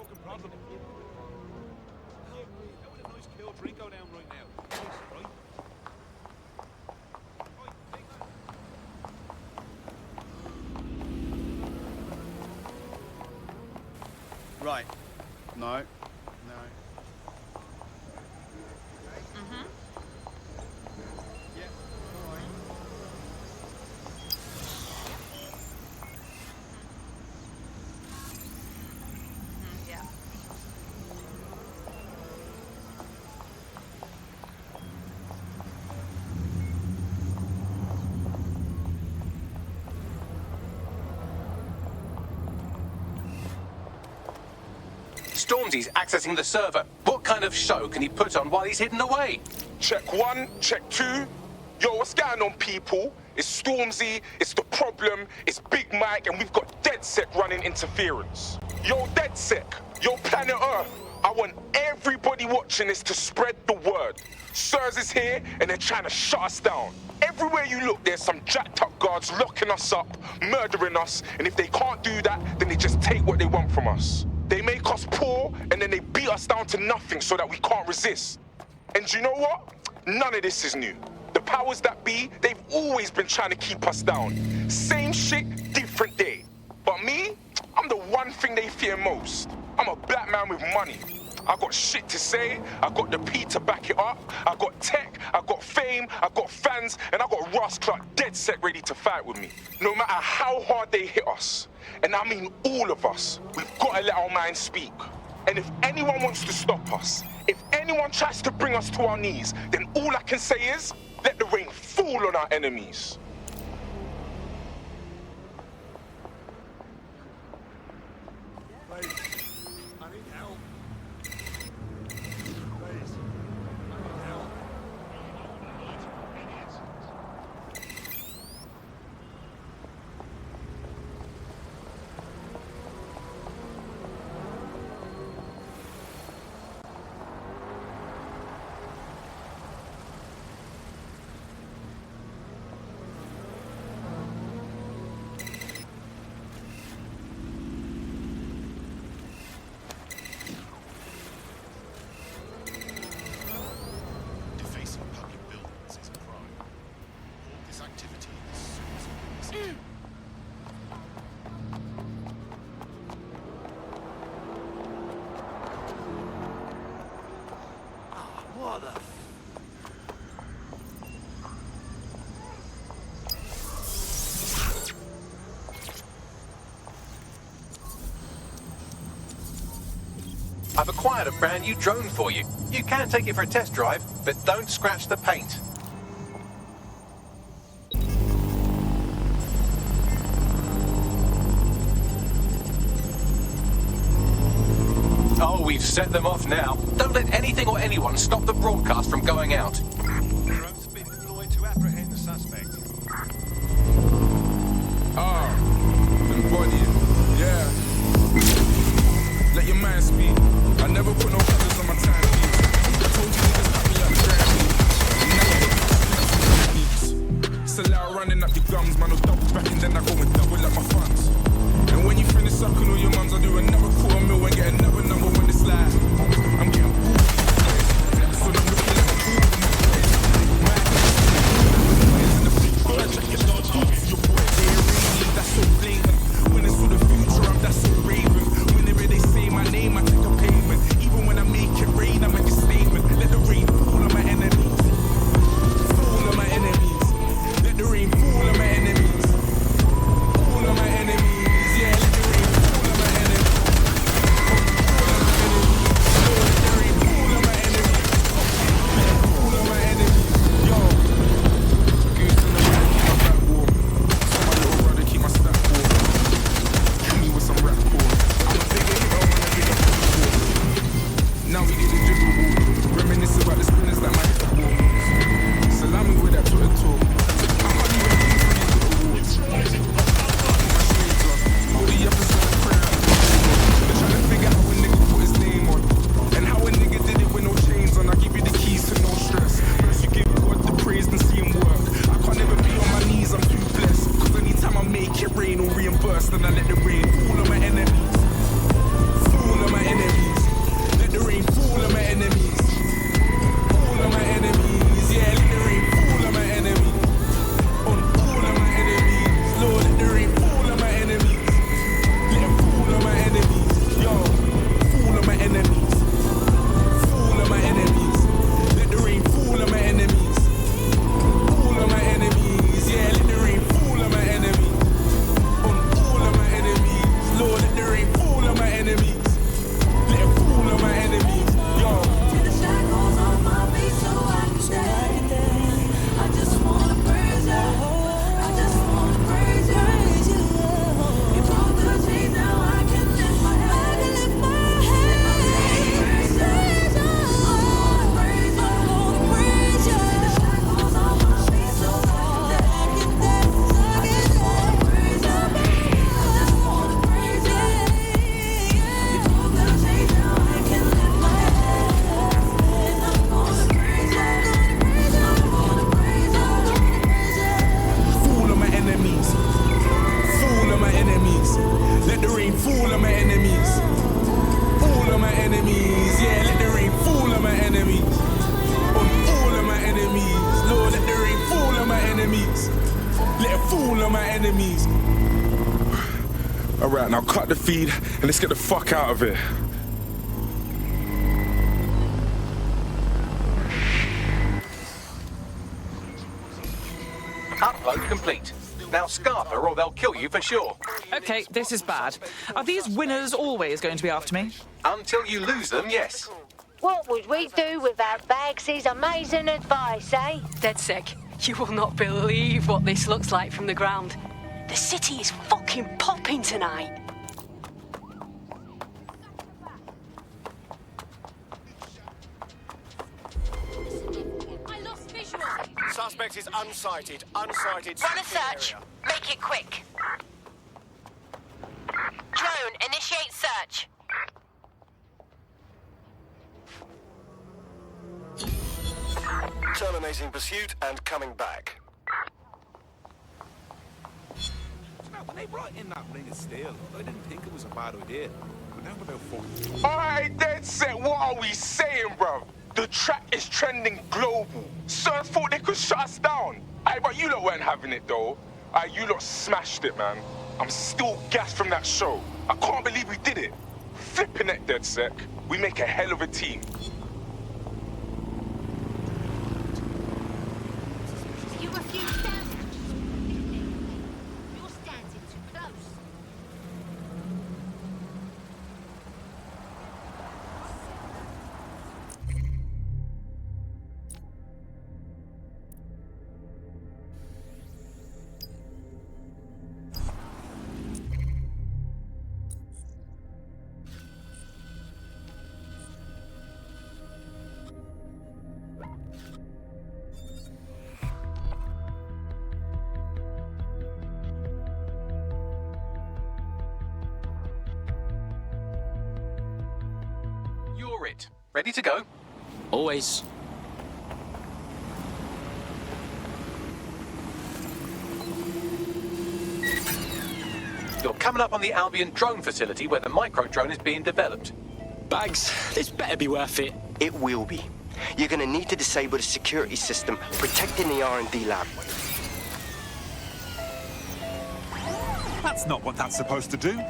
fucking problem? How would a nice cool drink go down right now? Right? Oi, take that. Right. No. No. Yeah. All right. Yeah. Stormzy's accessing the server. What kind of show can he put on while he's hidden away? Check one, check two. Yo, what's going on, people? It's Stormzy, it's The Problem, it's Big Mike, and we've got DeadSec running interference. Yo, DeadSec, yo, planet Earth, I want everybody watching this to spread the word. Sirs is here, and they're trying to shut us down. Everywhere you look, there's some jacked up guards locking us up, murdering us, and if they can't do that, then they just take what they want from us. They make us poor, and then they beat us down to nothing so that we can't resist. And you know what? None of this is new. The powers that be, they've always been trying to keep us down. Same shit, different day. But me, I'm the one thing they fear most. I'm a black man with money. I got shit to say, I got the P to back it up, I got tech, I got fame, I got fans, and I got Ross Clark dead set ready to fight with me. No matter how hard they hit us, and I mean all of us, we've got to let our minds speak. And if anyone wants to stop us, if anyone tries to bring us to our knees, then all I can say is, let the rain fall on our enemies. Please, I need help. Please, I need help. Defacing public buildings is a crime. All this activity is suicide. What the I've acquired a brand new drone for you. You can take it for a test drive, but don't scratch the paint. Oh, we've set them off now. Don't let anything or anyone stop the broadcast from going out. drone's been deployed to apprehend the suspect. Embody it, yeah. Let your mind speak. I never put no others on my timepiece. I told you niggas cut me up grand now you're still out running up your gums, man. I'll double back and then I go and double up my funds. And when you finish sucking all your mums, I do another $250,000 and get another number when it's live. I'm getting so I'm looking like a fool. let it fall on my enemies. Alright, now cut the feed and let's get the fuck out of here. Upload complete. Now scarper or they'll kill you for sure. Okay, this is bad. Are these winners always going to be after me? Until you lose them, yes. What would we do without Bagsy's amazing advice, eh? Dead sick. You will not believe what this looks like from the ground. The city is fucking popping tonight. I lost visual. Suspect is unsighted. Unsighted. Run a search. Make it quick. Drone, initiate search. Terminating pursuit and coming back. When they brought in that ring of steel, I didn't think it was a bad idea. But now about fucking... Alright, dead set, what are we saying, bro? The track is trending global. So I thought they could shut us down. Aye, but you lot weren't having it, though. Aye, you lot smashed it, man. I'm still gassed from that show. I can't believe we did it. Flipping it, dead sec. We make a hell of a team. You refuse down. You're standing too close. You're it. Ready to go? Always. You're coming up on the Albion drone facility where the micro drone is being developed. Bags, this better be worth it. It will be. You're gonna need to disable the security system protecting the R&D lab. That's not what that's supposed to do.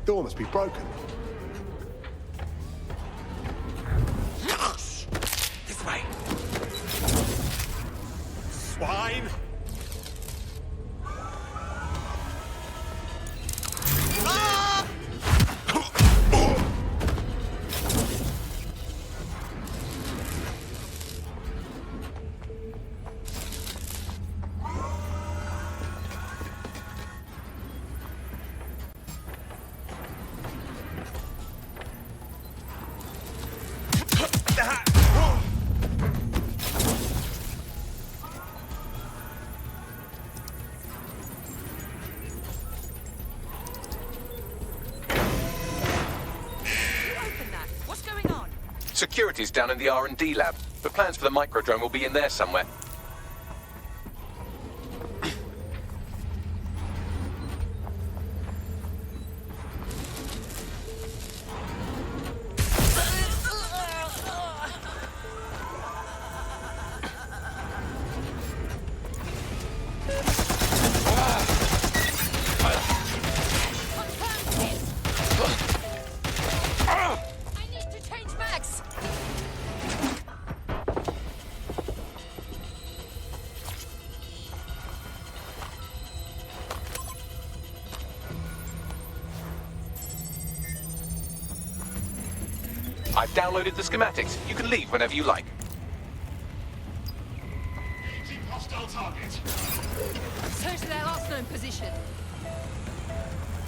Door must be broken. This way. Swine! Security's down in the R&D lab. The plans for the microdrone will be in there somewhere. I've downloaded the schematics. You can leave whenever you like. Hostile target. Search their last known position.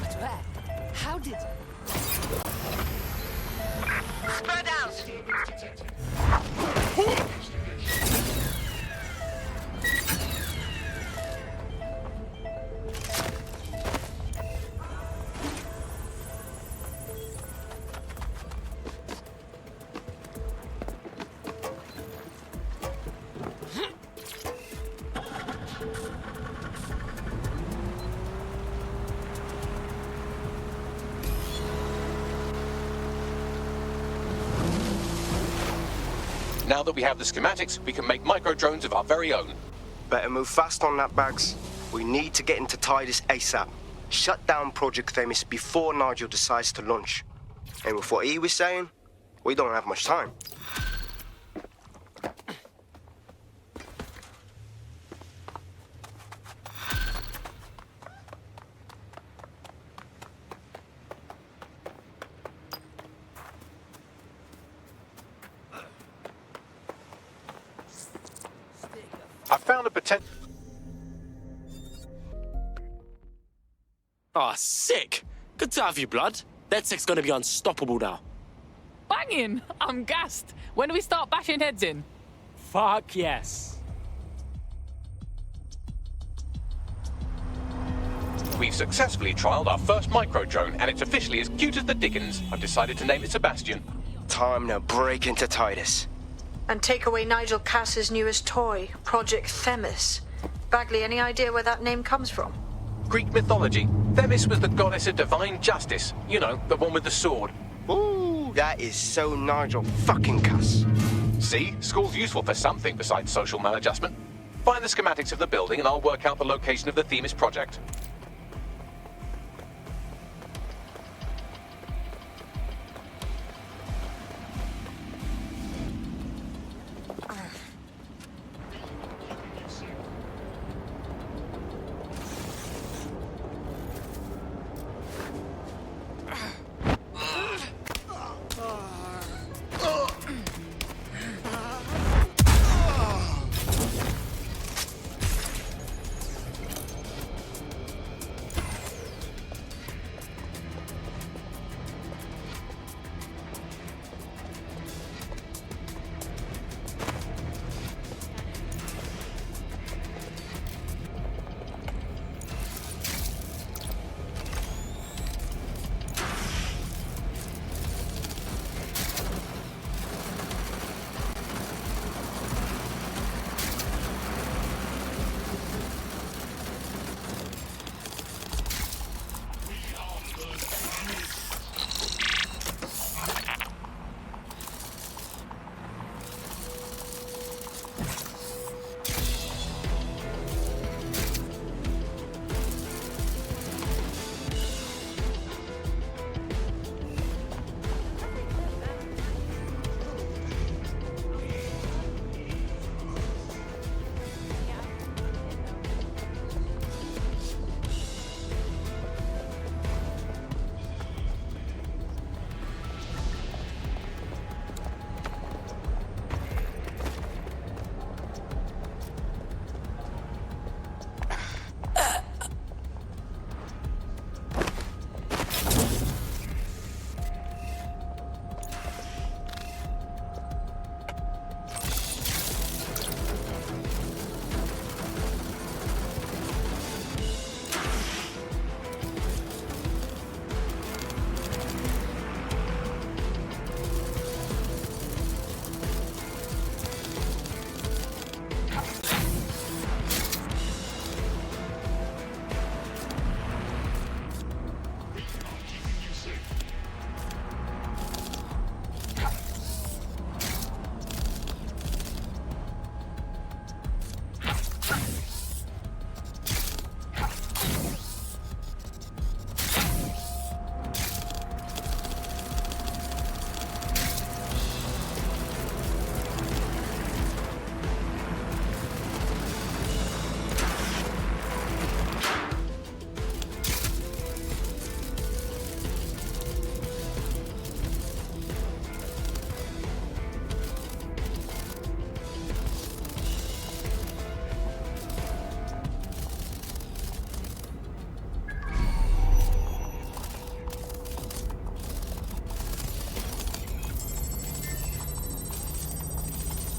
But where? How did... Spread out. Now that we have the schematics, we can make micro-drones of our very own. Better move fast on that, Bags. We need to get into Titus ASAP. Shut down Project Themis before Nigel decides to launch. And with what he was saying, we don't have much time. I found a potential... Oh, sick. Good to have you, blood. DedSec's gonna be unstoppable now. Banging! I'm gassed. When do we start bashing heads in? Fuck yes. We've successfully trialed our first micro-drone, and it's officially as cute as the dickens. I've decided to name it Sebastian. Time to break into Titus. And take away Nigel Cass's newest toy, Project Themis. Bagley, any idea where that name comes from? Greek mythology. Themis was the goddess of divine justice. You know, the one with the sword. Ooh, that is so Nigel fucking Cass. See? School's useful for something besides social maladjustment. Find the schematics of the building and I'll work out the location of the Themis project.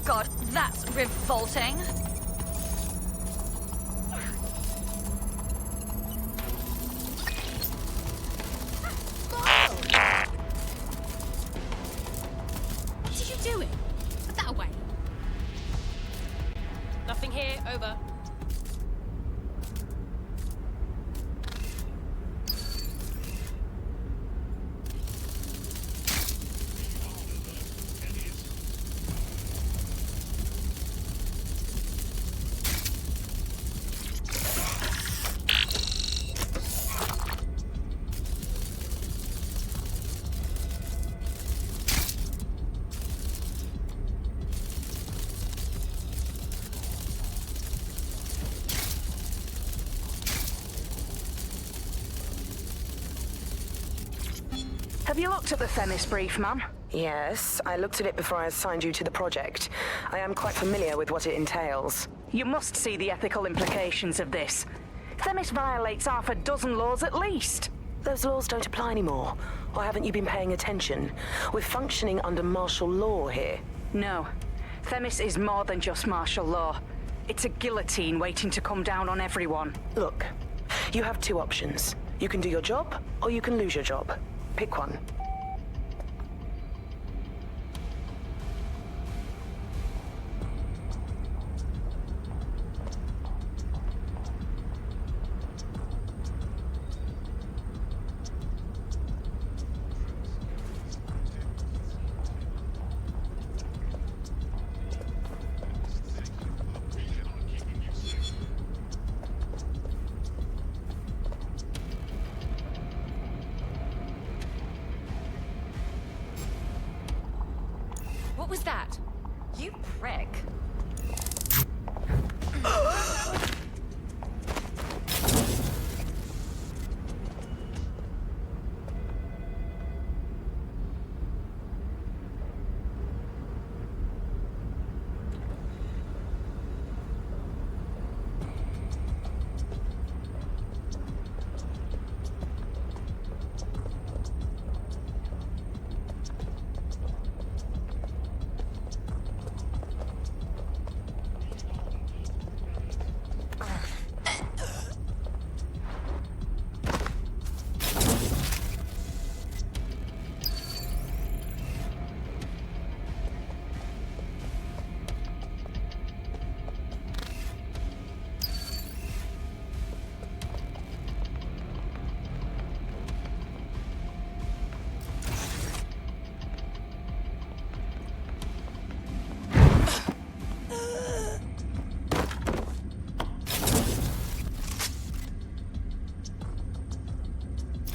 God, that's revolting. What are you doing? Put that away. Nothing here, over. Have you looked at the Themis brief, ma'am? Yes, I looked at it before I assigned you to the project. I am quite familiar with what it entails. You must see the ethical implications of this. Themis violates half a dozen laws at least. Those laws don't apply anymore. Or haven't you been paying attention? We're functioning under martial law here. No. Themis is more than just martial law. It's a guillotine waiting to come down on everyone. Look, you have two options. You can do your job, or you can lose your job. Pick one. What was that? You prick.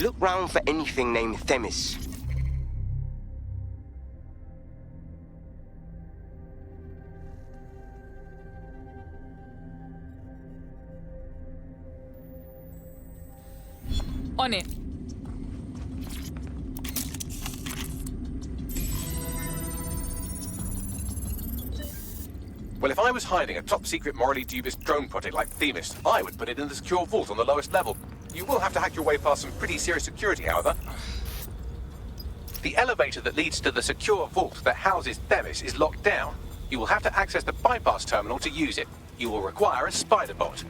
Look round for anything named Themis. On it. Well, if I was hiding a top-secret, morally dubious drone project like Themis, I would put it in the secure vault on the lowest level. You will have to hack your way past some pretty serious security, however. The elevator that leads to the secure vault that houses Themis is locked down. You will have to access the bypass terminal to use it. You will require a spider bot.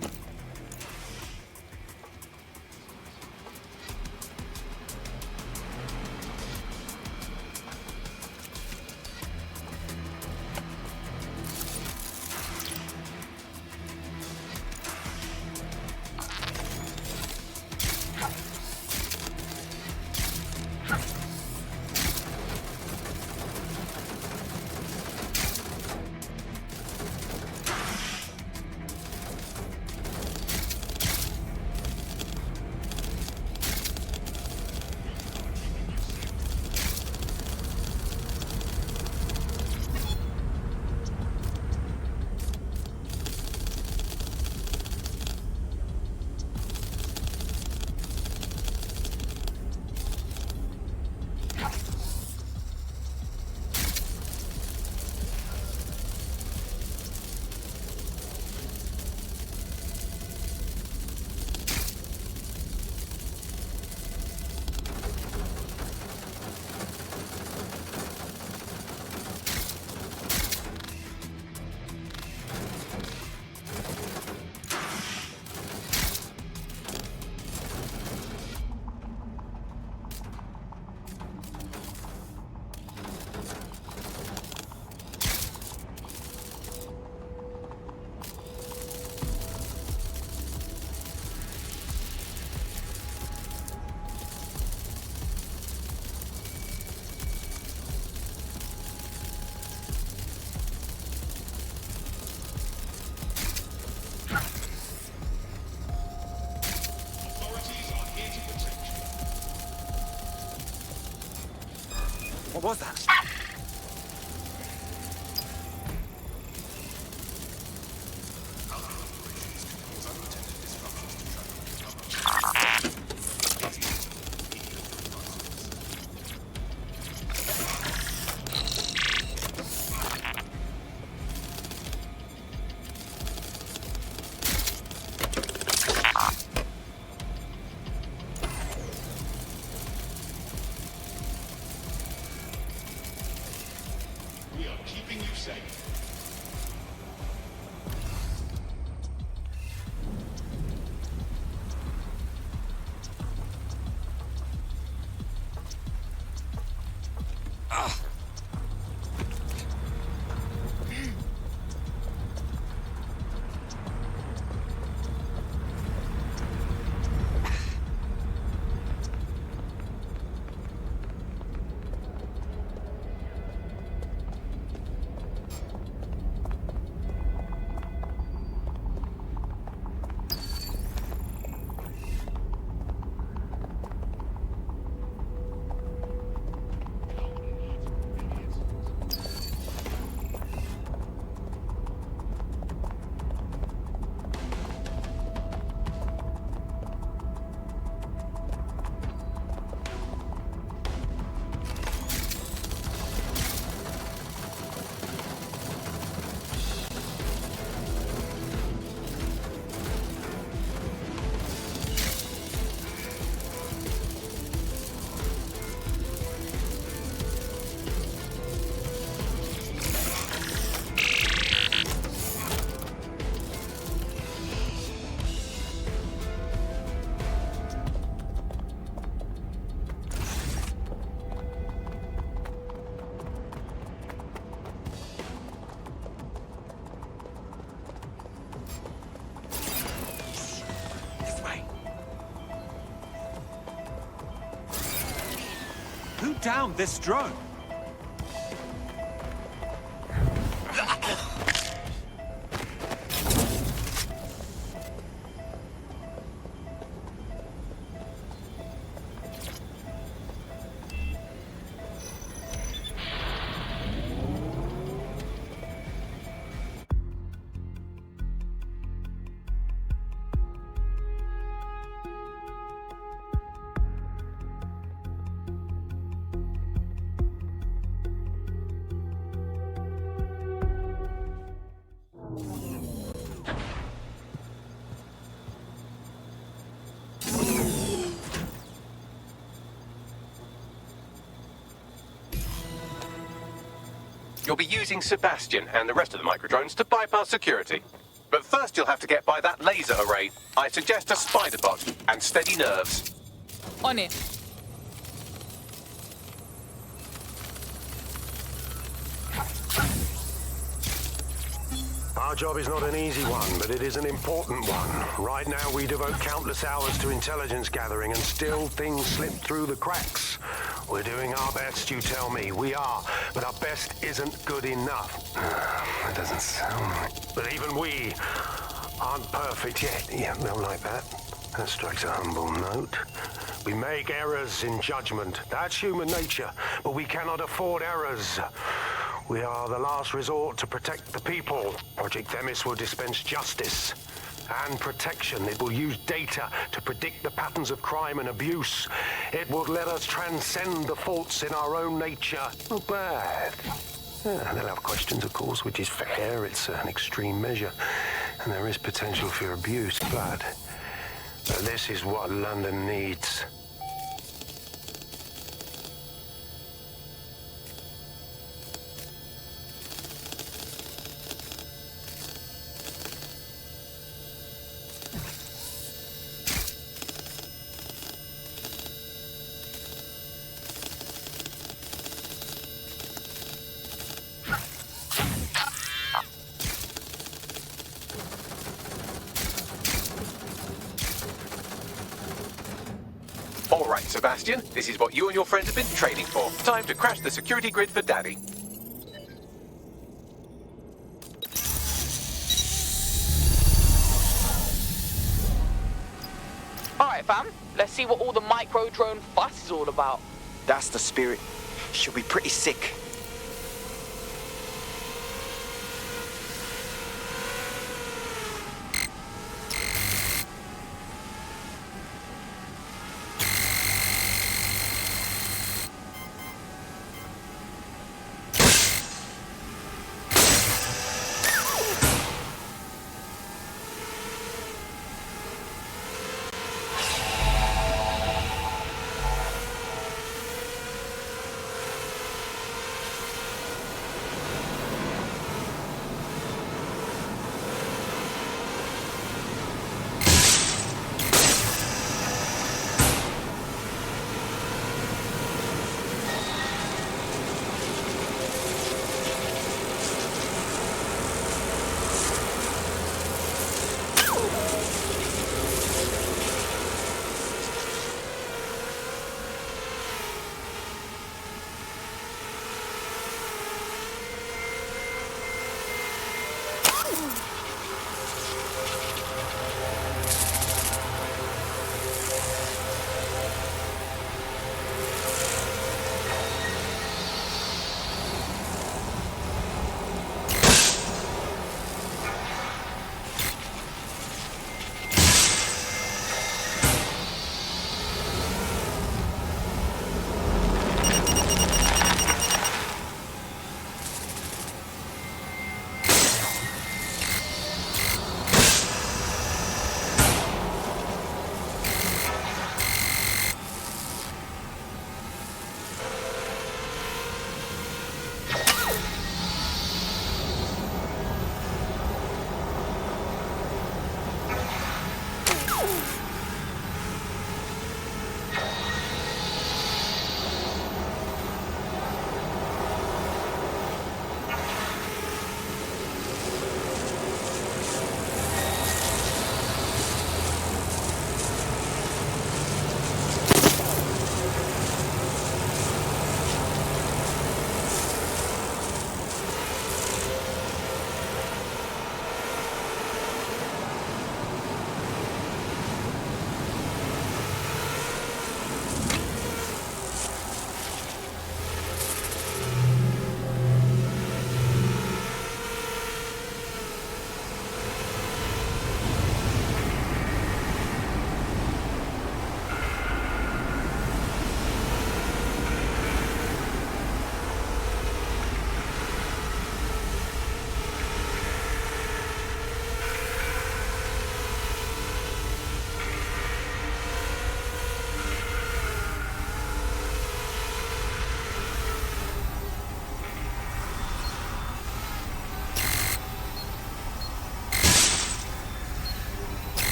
What was that? keeping you safe. Who downed this drone? You'll be using Sebastian and the rest of the microdrones to bypass security. But first you'll have to get by that laser array. I suggest a spider bot and steady nerves. On it. Our job is not an easy one, but it is an important one. Right now we devote countless hours to intelligence gathering and still things slip through the cracks. We're doing our best, you tell me. We are, but our best isn't good enough. That doesn't sound right. But even we aren't perfect yet. Yeah, don't like that. That strikes a humble note. We make errors in judgment. That's human nature, but we cannot afford errors. We are the last resort to protect the people. Project Themis will dispense justice and protection. It will use data to predict the patterns of crime and abuse. It will let us transcend the faults in our own nature. Not bad. Yeah, they'll have questions, of course, which is fair. It's an extreme measure, and there is potential for abuse. But this is what London needs. All right, Sebastian, this is what you and your friends have been training for. Time to crash the security grid for Daddy. Alright, fam. Let's see what all the micro-drone fuss is all about. That's the spirit. She'll be pretty sick.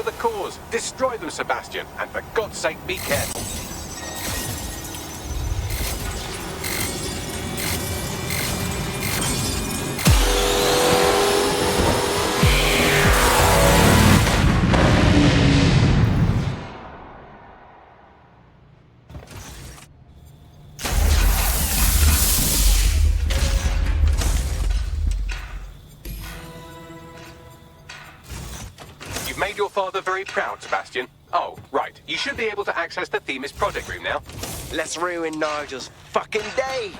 the cause. Destroy them, Sebastian. And for God's sake, be careful. You've made your father very proud, Sebastian. Oh, right. You should be able to access the Themis project room now. Let's ruin Nigel's fucking day.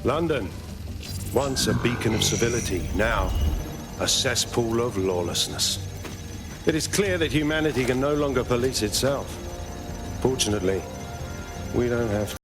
London, once a beacon of civility, now a cesspool of lawlessness. It is clear that humanity can no longer police itself. Fortunately, we don't have to.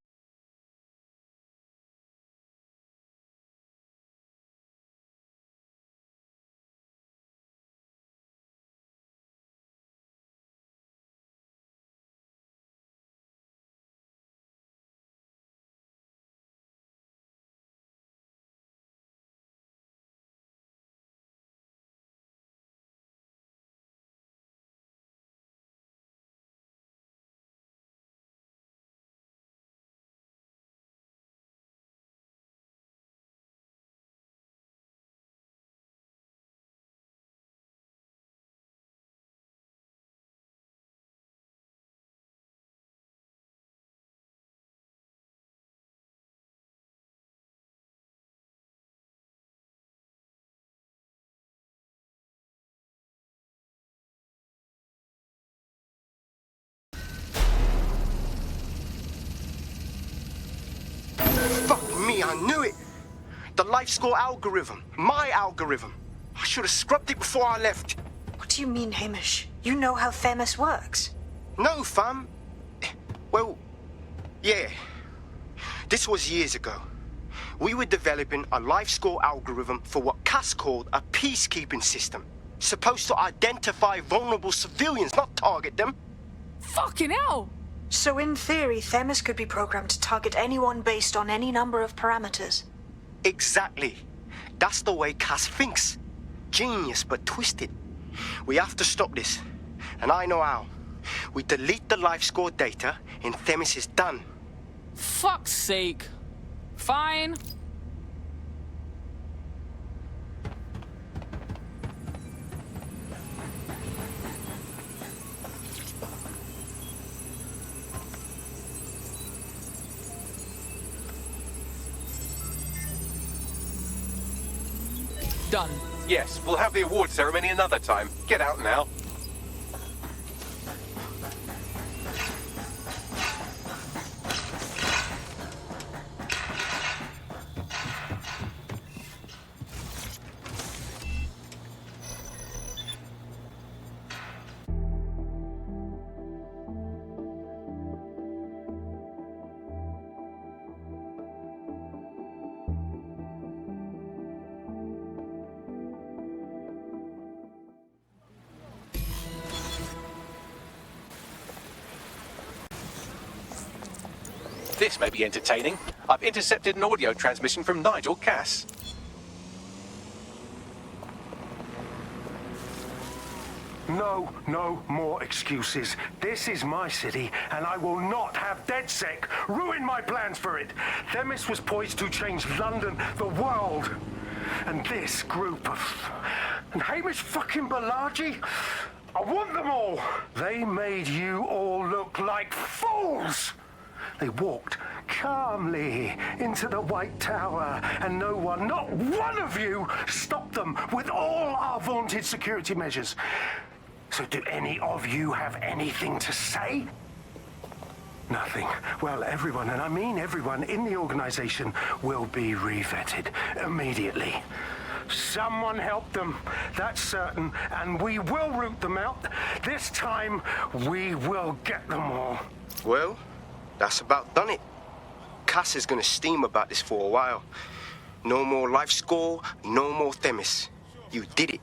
Fuck me, I knew it. The life score algorithm. My algorithm. I should have scrubbed it before I left. What do you mean, Hamish? You know how Themis works. No, fam. Well, yeah. This was years ago. We were developing a life score algorithm for what Cass called a peacekeeping system. Supposed to identify vulnerable civilians, not target them. Fucking hell! So in theory, Themis could be programmed to target anyone based on any number of parameters. Exactly. That's the way Cass thinks. Genius, but twisted. We have to stop this. And I know how. We delete the life score data and Themis is done. Fuck's sake. Fine. Done. Yes, we'll have the award ceremony another time. Get out now. This may be entertaining. I've intercepted an audio transmission from Nigel Cass. No more excuses. This is my city, and I will not have DedSec ruin my plans for it. Themis was poised to change London, the world. And this group of... And Hamish fucking Balaji? I want them all. They made you all look like fools. They walked calmly into the White Tower, and no one, not one of you, stopped them with all our vaunted security measures. So do any of you have anything to say? Nothing. Well, everyone, and I mean everyone in the organization, will be revetted immediately. Someone help them, that's certain, and we will root them out. This time, we will get them all. Well, that's about done it. Cass is gonna steam about this for a while. No more life score, no more Themis. You did it.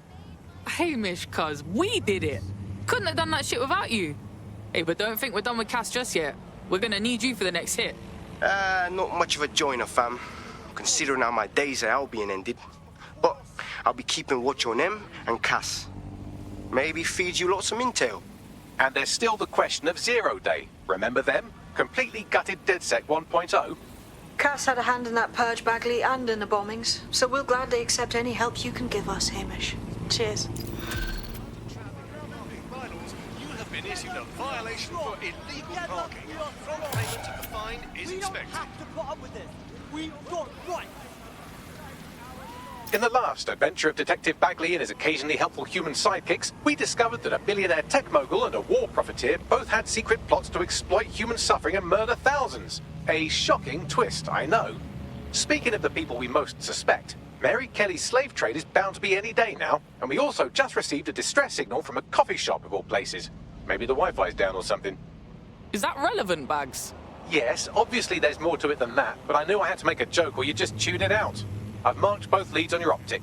Hamish, cuz, we did it. Couldn't have done that shit without you. Hey, but don't think we're done with Cass just yet. We're gonna need you for the next hit. Not much of a joiner, fam. Considering how my days at Albion ended. But I'll be keeping watch on them and Cass. Maybe feed you lots of intel. And there's still the question of Zero Day. Remember them? Completely gutted DedSec 1.0. Cass had a hand in that purge, Bagley, and in the bombings, so we'll gladly accept any help you can give us, Hamish. Cheers. You have been issued a violation for illegal parking. From payment of the fine is expected. We don't have to put up with this. We got right. In the last adventure of Detective Bagley and his occasionally helpful human sidekicks, we discovered that a billionaire tech mogul and a war profiteer both had secret plots to exploit human suffering and murder thousands. A shocking twist, I know. Speaking of the people we most suspect, Mary Kelly's slave trade is bound to be any day now, and we also just received a distress signal from a coffee shop of all places. Maybe the Wi-Fi's down or something. Is that relevant, Bags? Yes, obviously there's more to it than that, but I knew I had to make a joke or you just tune it out. I've marked both leads on your optic.